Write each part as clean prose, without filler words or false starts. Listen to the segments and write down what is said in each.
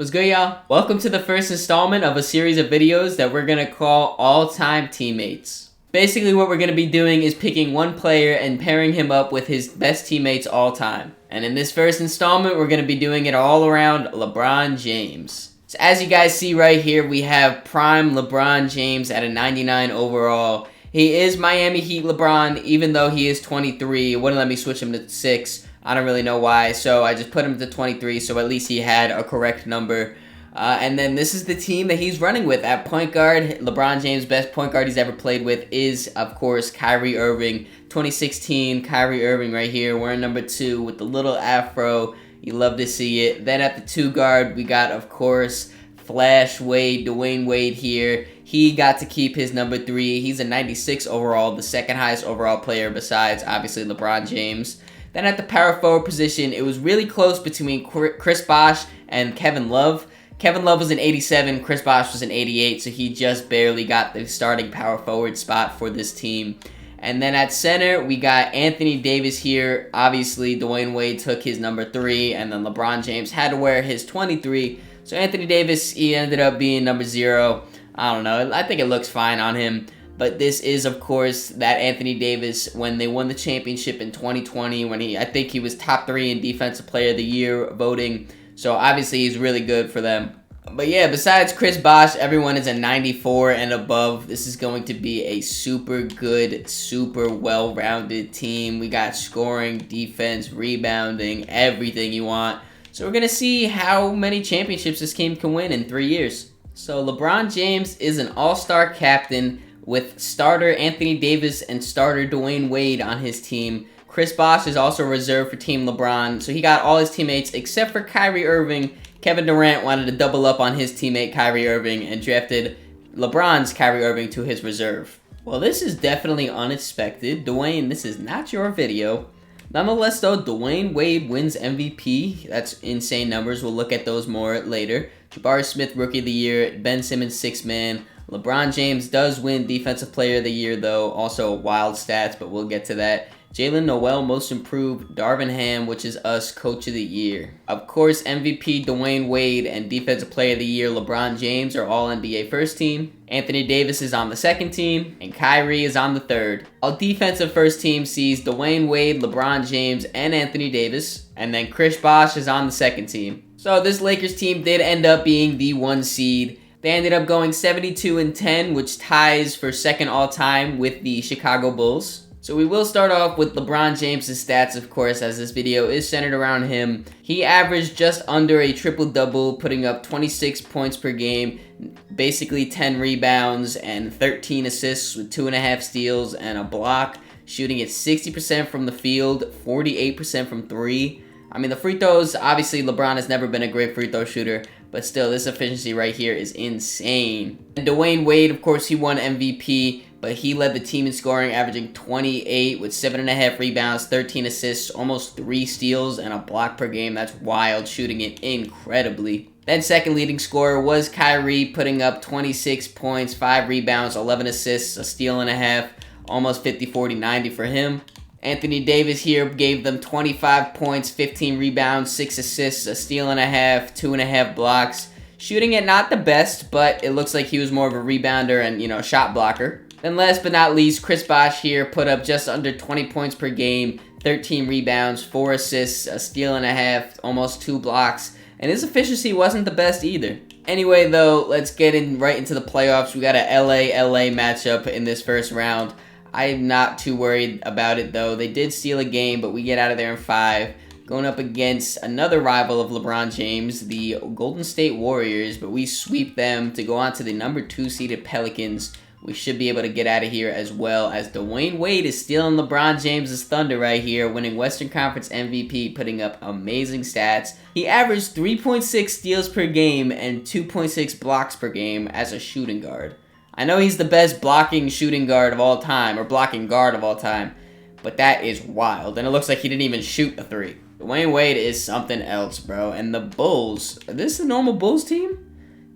What's good, y'all? Welcome to the first installment of a series of videos that we're gonna call All-Time Teammates. Basically, what we're gonna be doing is picking one player and pairing him up with his best teammates all time. And in this first installment, we're gonna be doing it all around LeBron James. So as you guys see right here, we have prime LeBron James at a 99 overall. He is Miami Heat LeBron, even though he is 23. It wouldn't let me switch him to 6. I don't really know why, so I just put him to 23, so at least he had a correct number. And then this is the team that he's running with at point guard. LeBron James' best point guard he's ever played with is, of course, Kyrie Irving. 2016, Kyrie Irving right here, wearing number 2 with the little afro. You love to see it. Then at the 2 guard, we got, of course, Flash Wade, Dwayne Wade here. He got to keep his number 3. He's a 96 overall, the second highest overall player besides, obviously, LeBron James. Then at the power forward position, it was really close between Chris Bosh and Kevin Love. Kevin Love was an 87, Chris Bosh was an 88, so he just barely got the starting power forward spot for this team. And then at center, we got Anthony Davis here. Obviously, Dwayne Wade took his number 3, and then LeBron James had to wear his 23. So Anthony Davis, he ended up being number 0. I don't know, I think it looks fine on him. But this is, of course, that Anthony Davis when they won the championship in 2020, when I think he was top 3 in Defensive Player of the Year voting. So obviously he's really good for them. But yeah, besides Chris Bosh, everyone is a 94 and above. This is going to be a super good, super well-rounded team. We got scoring, defense, rebounding, everything you want. So we're going to see how many championships this team can win in 3 years. So LeBron James is an all-star captain with starter Anthony Davis and starter Dwayne Wade on his team. Chris Bosh is also reserved for Team LeBron, so he got all his teammates except for Kyrie Irving. Kevin Durant wanted to double up on his teammate Kyrie Irving and drafted LeBron's Kyrie Irving to his reserve. Well, this is definitely unexpected. Dwayne, this is not your video. Nonetheless, though, Dwayne Wade wins MVP. That's insane numbers. We'll look at those more later. Jabari Smith, Rookie of the Year. Ben Simmons, 6th man. LeBron James does win Defensive Player of the Year, though. Also wild stats, but we'll get to that. Jalen Noel, Most Improved. Darvin Ham, which is us, Coach of the Year. Of course, MVP Dwayne Wade and Defensive Player of the Year LeBron James are all NBA first team. Anthony Davis is on the second team, and Kyrie is on the third. All defensive first team sees Dwayne Wade, LeBron James, and Anthony Davis, and then Chris Bosh is on the second team. So this Lakers team did end up being the 1 seed. They ended up going 72-10, which ties for second all-time with the Chicago Bulls. So we will start off with LeBron James' stats, of course, as this video is centered around him. He averaged just under a triple-double, putting up 26 points per game, basically 10 rebounds and 13 assists with 2.5 steals and a block, shooting at 60% from the field, 48% from 3. I mean, the free throws, obviously LeBron has never been a great free throw shooter, but still, this efficiency right here is insane. And Dwayne Wade, of course, he won MVP, but he led the team in scoring, averaging 28 with 7.5 rebounds, 13 assists, almost 3 steals, and a block per game. That's wild, shooting it incredibly. Then second leading scorer was Kyrie, putting up 26 points, 5 rebounds, 11 assists, a steal and a half, almost 50, 40, 90 for him. Anthony Davis here gave them 25 points, 15 rebounds, 6 assists, a steal and a half, 2.5 blocks. Shooting it not the best, but it looks like he was more of a rebounder and, shot blocker. Then last but not least, Chris Bosh here put up just under 20 points per game, 13 rebounds, 4 assists, a steal and a half, almost 2 blocks. And his efficiency wasn't the best either. Anyway, though, let's get right into the playoffs. We got a LA matchup in this first round. I'm not too worried about it, though. They did steal a game, but we get out of there in 5. Going up against another rival of LeBron James, the Golden State Warriors, but we sweep them to go on to the number 2 seeded Pelicans. We should be able to get out of here as well, as Dwayne Wade is stealing LeBron James' thunder right here, winning Western Conference MVP, putting up amazing stats. He averaged 3.6 steals per game and 2.6 blocks per game as a shooting guard. I know he's the best blocking shooting guard of all time, or blocking guard of all time, but that is wild, and it looks like he didn't even shoot a 3. Dwayne Wade is something else, bro, and the Bulls, is this the normal Bulls team?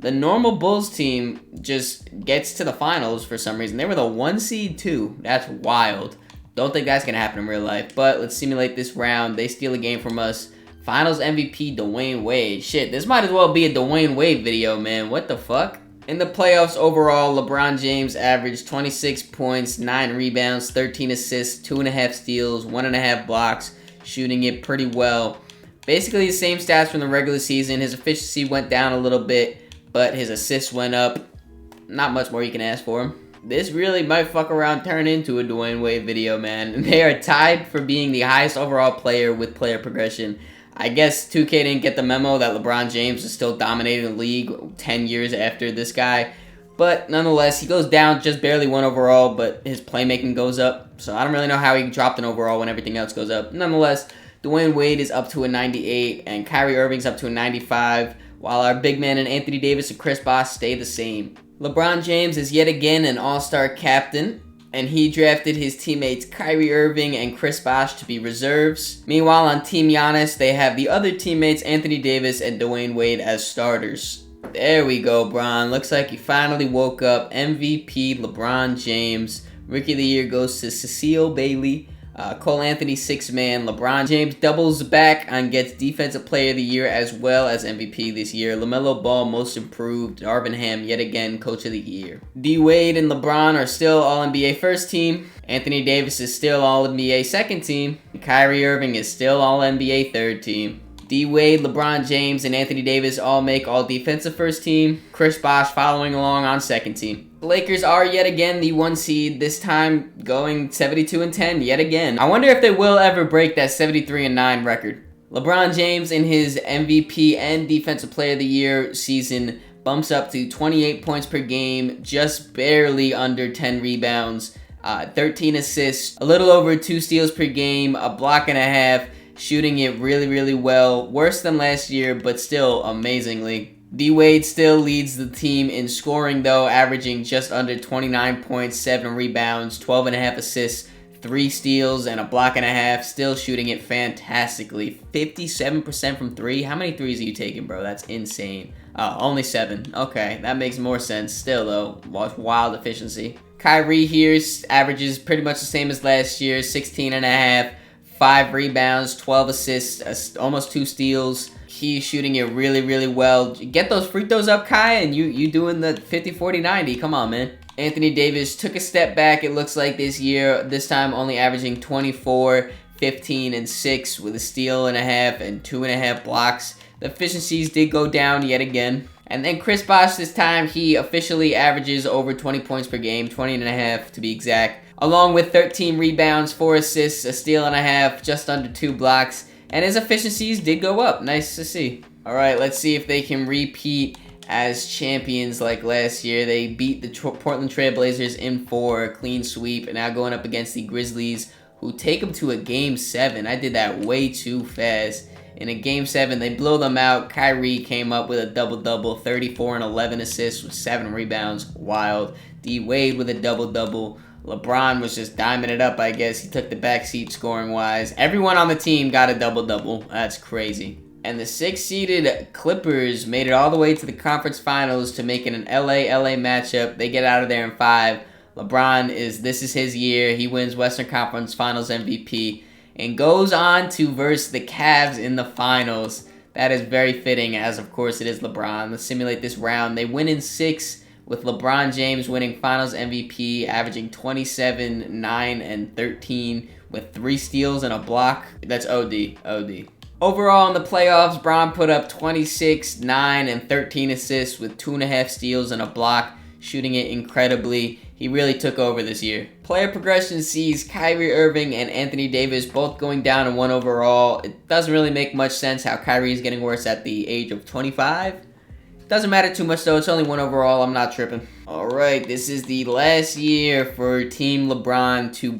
The normal Bulls team just gets to the finals for some reason. They were the 1 seed too. That's wild. Don't think that's going to happen in real life, but let's simulate this round. They steal a game from us. Finals MVP Dwayne Wade. Shit, this might as well be a Dwayne Wade video, man. What the fuck? In the playoffs overall, LeBron James averaged 26 points, 9 rebounds, 13 assists, 2.5 steals, 1.5 blocks, shooting it pretty well. Basically the same stats from the regular season. His efficiency went down a little bit, but his assists went up. Not much more you can ask for him. This really might fuck around turn into a Dwayne Wade video, man. They are tied for being the highest overall player with player progression. I guess 2K didn't get the memo that LeBron James is still dominating the league 10 years after this guy. But nonetheless, he goes down just barely 1 overall, but his playmaking goes up. So I don't really know how he dropped an overall when everything else goes up. Nonetheless, Dwayne Wade is up to a 98, and Kyrie Irving's up to a 95, while our big man and Anthony Davis and Chris Bosh stay the same. LeBron James is yet again an all-star captain, and he drafted his teammates Kyrie Irving and Chris Bosh to be reserves. Meanwhile, on Team Giannis, they have the other teammates Anthony Davis and Dwayne Wade as starters. There we go, Bron. Looks like you finally woke up. MVP LeBron James. Rookie of the Year goes to Cecile Bailey. Cole Anthony, 6th man. LeBron James doubles back and gets Defensive Player of the Year as well as MVP this year. LaMelo Ball, Most Improved. Darvin Ham, yet again, Coach of the Year. D Wade and LeBron are still All-NBA first team. Anthony Davis is still All-NBA second team. Kyrie Irving is still All-NBA third team. D Wade, LeBron James, and Anthony Davis all make All-Defensive first team. Chris Bosh following along on second team. The Lakers are yet again the 1 seed, this time going 72-10 yet again. I wonder if they will ever break that 73-9 record. LeBron James in his MVP and Defensive Player of the Year season bumps up to 28 points per game, just barely under 10 rebounds, 13 assists, a little over 2 steals per game, a block and a half, shooting it really, really well. Worse than last year, but still amazingly. D Wade still leads the team in scoring though, averaging just under 29 points, 7 rebounds, 12.5 assists, 3 steals, and a block and a half. Still shooting it fantastically. 57% from 3. How many threes are you taking, bro? That's insane. Only 7. Okay, that makes more sense. Still though, wild efficiency. Kyrie here averages pretty much the same as last year, 16.5. 5 rebounds, 12 assists, almost 2 steals. He's shooting it really, really well. Get those free throws up, Kai, and you doing the 50, 40, 90. Come on, man. Anthony Davis took a step back, it looks like, this year. This time only averaging 24, 15, and 6 with a steal and a half and 2.5 blocks. The efficiencies did go down yet again. And then Chris Bosh this time, he officially averages over 20 points per game, 20.5 to be exact, along with 13 rebounds, 4 assists, a steal and a half, just under 2 blocks, and his efficiencies did go up. Nice to see. Alright, let's see if they can repeat as champions like last year. They beat the Portland Trail Blazers in 4, clean sweep, and now going up against the Grizzlies, who take them to a Game 7. I did that way too fast. In a Game 7, they blow them out. Kyrie came up with a double-double, 34 and 11 assists with 7 rebounds. Wild. D Wade with a double-double. LeBron was just diming it up, I guess. He took the backseat scoring-wise. Everyone on the team got a double-double. That's crazy. And the 6th-seeded Clippers made it all the way to the conference finals to make it an LA matchup. They get out of there in 5. LeBron this is his year. He wins Western Conference Finals MVP and goes on to verse the Cavs in the finals. That is very fitting, as of course it is LeBron. Let's simulate this round. They win in 6, with LeBron James winning Finals MVP, averaging 27, 9, and 13, with 3 steals and a block. That's OD. Overall in the playoffs, Bron put up 26, 9, and 13 assists with 2.5 steals and a block, shooting it incredibly. He really took over this year. Player progression sees Kyrie Irving and Anthony Davis both going down in 1 overall. It doesn't really make much sense how Kyrie is getting worse at the age of 25. Doesn't matter too much though, it's only 1 overall, I'm not tripping. Alright, this is the last year for Team LeBron to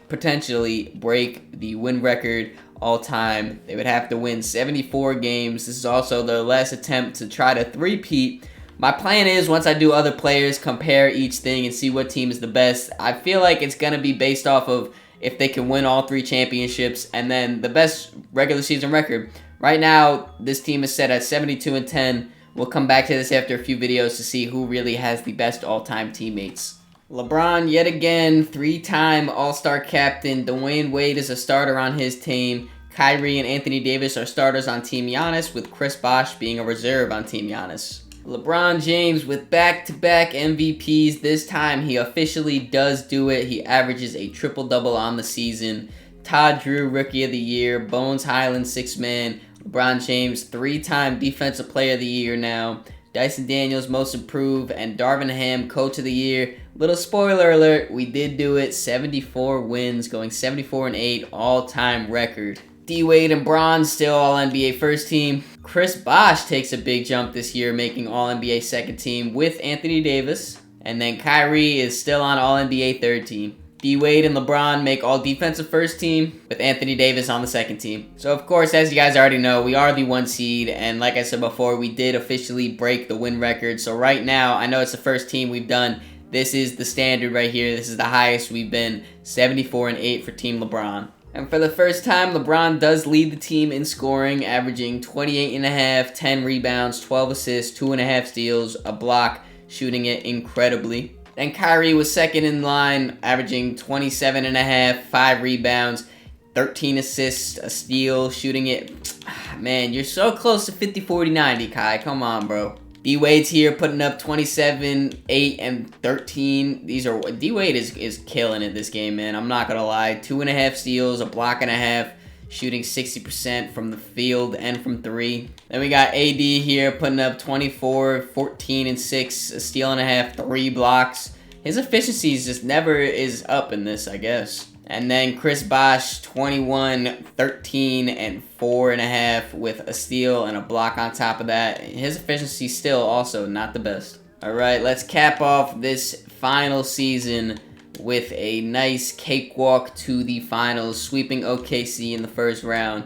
potentially break the win record all time. They would have to win 74 games. This is also their last attempt to try to three-peat. My plan is, once I do other players, compare each thing and see what team is the best. I feel like it's going to be based off of if they can win all 3 championships and then the best regular season record. Right now, this team is set at 72-10. We'll come back to this after a few videos to see who really has the best all-time teammates. LeBron, yet again, 3-time All-Star captain. Dwayne Wade is a starter on his team. Kyrie and Anthony Davis are starters on Team Giannis, with Chris Bosh being a reserve on Team Giannis. LeBron James with back-to-back MVPs. This time he officially does do it. He averages a triple-double on the season. Todd Drew, Rookie of the Year. Bones Highland, 6th Man. LeBron James, 3-time Defensive Player of the Year now. Dyson Daniels, Most Improved. And Darvin Ham, Coach of the Year. Little spoiler alert, we did do it. 74 wins, going 74-8, all-time record. D-Wade and Bronze still All-NBA first team. Chris Bosh takes a big jump this year, making All-NBA second team with Anthony Davis. And then Kyrie is still on All-NBA third team. D-Wade and LeBron make All-Defensive first team with Anthony Davis on the second team. So of course, as you guys already know, we are the 1 seed. And like I said before, we did officially break the win record. So right now, I know it's the first team we've done. This is the standard right here. This is the highest we've been, 74-8 for Team LeBron. And for the first time, LeBron does lead the team in scoring, averaging 28.5, 10 rebounds, 12 assists, 2.5 steals, a block, shooting it incredibly. Then Kyrie was second in line, averaging 27.5, 5 rebounds, 13 assists, a steal, shooting it. Man, you're so close to 50, 40, 90, Kai. Come on, bro. D-Wade's here putting up 27, 8, and 13. D-Wade is killing it this game, man. I'm not going to lie. 2.5 steals, a block and a half, shooting 60% from the field and from 3. Then we got AD here putting up 24, 14, and 6, a steal and a half, 3 blocks. His efficiency just never is up in this, I guess. And then Chris Bosh, 21, 13, and 4.5 with a steal and a block on top of that. His efficiency still also not the best. All right, let's cap off this final season with a nice cakewalk to the finals, sweeping OKC in the first round,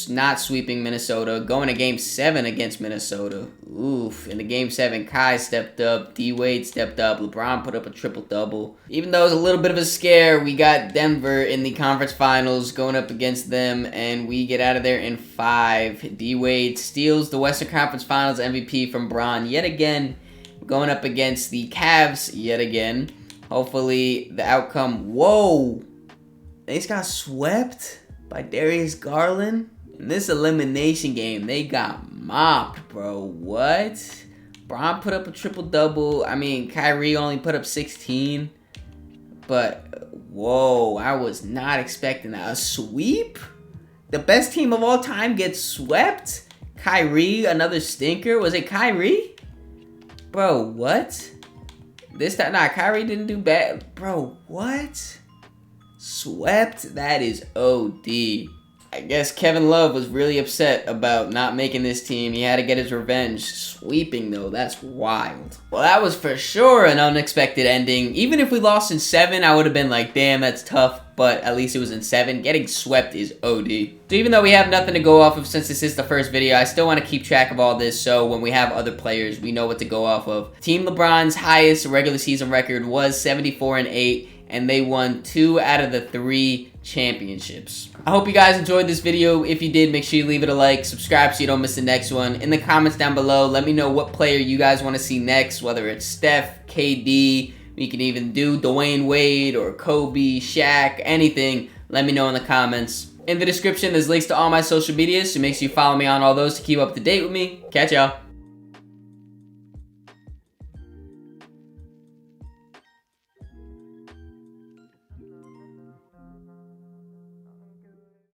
not sweeping Minnesota, going to Game 7 against Minnesota. Oof, in the Game 7, Kai stepped up, D-Wade stepped up, LeBron put up a triple-double. Even though it was a little bit of a scare, we got Denver in the conference finals going up against them, and we get out of there in 5. D-Wade steals the Western Conference Finals MVP from Bron yet again, going up against the Cavs yet again. Hopefully, the outcome... Whoa! They just got swept by Darius Garland. In this elimination game, they got mopped, bro. What? Bron put up a triple-double. I mean, Kyrie only put up 16. But, whoa, I was not expecting that. A sweep? The best team of all time gets swept? Kyrie, another stinker? Was it Kyrie? Bro, what? This time, nah, Kyrie didn't do bad. Bro, what? Swept? That is OD. I guess Kevin Love was really upset about not making this team. He had to get his revenge. Sweeping, though, that's wild. Well, that was for sure an unexpected ending. Even if we lost in 7, I would have been like, damn, that's tough. But at least it was in 7. Getting swept is OD. So even though we have nothing to go off of since this is the first video, I still want to keep track of all this so when we have other players, we know what to go off of. Team LeBron's highest regular season record was 74-8. And they won 2 out of the 3 championships. I hope you guys enjoyed this video. If you did, make sure you leave it a like, subscribe so you don't miss the next one. In the comments down below, let me know what player you guys want to see next, whether it's Steph, KD, we can even do Dwayne Wade or Kobe, Shaq, anything. Let me know in the comments. In the description, there's links to all my social medias, so make sure you follow me on all those to keep up to date with me. Catch y'all.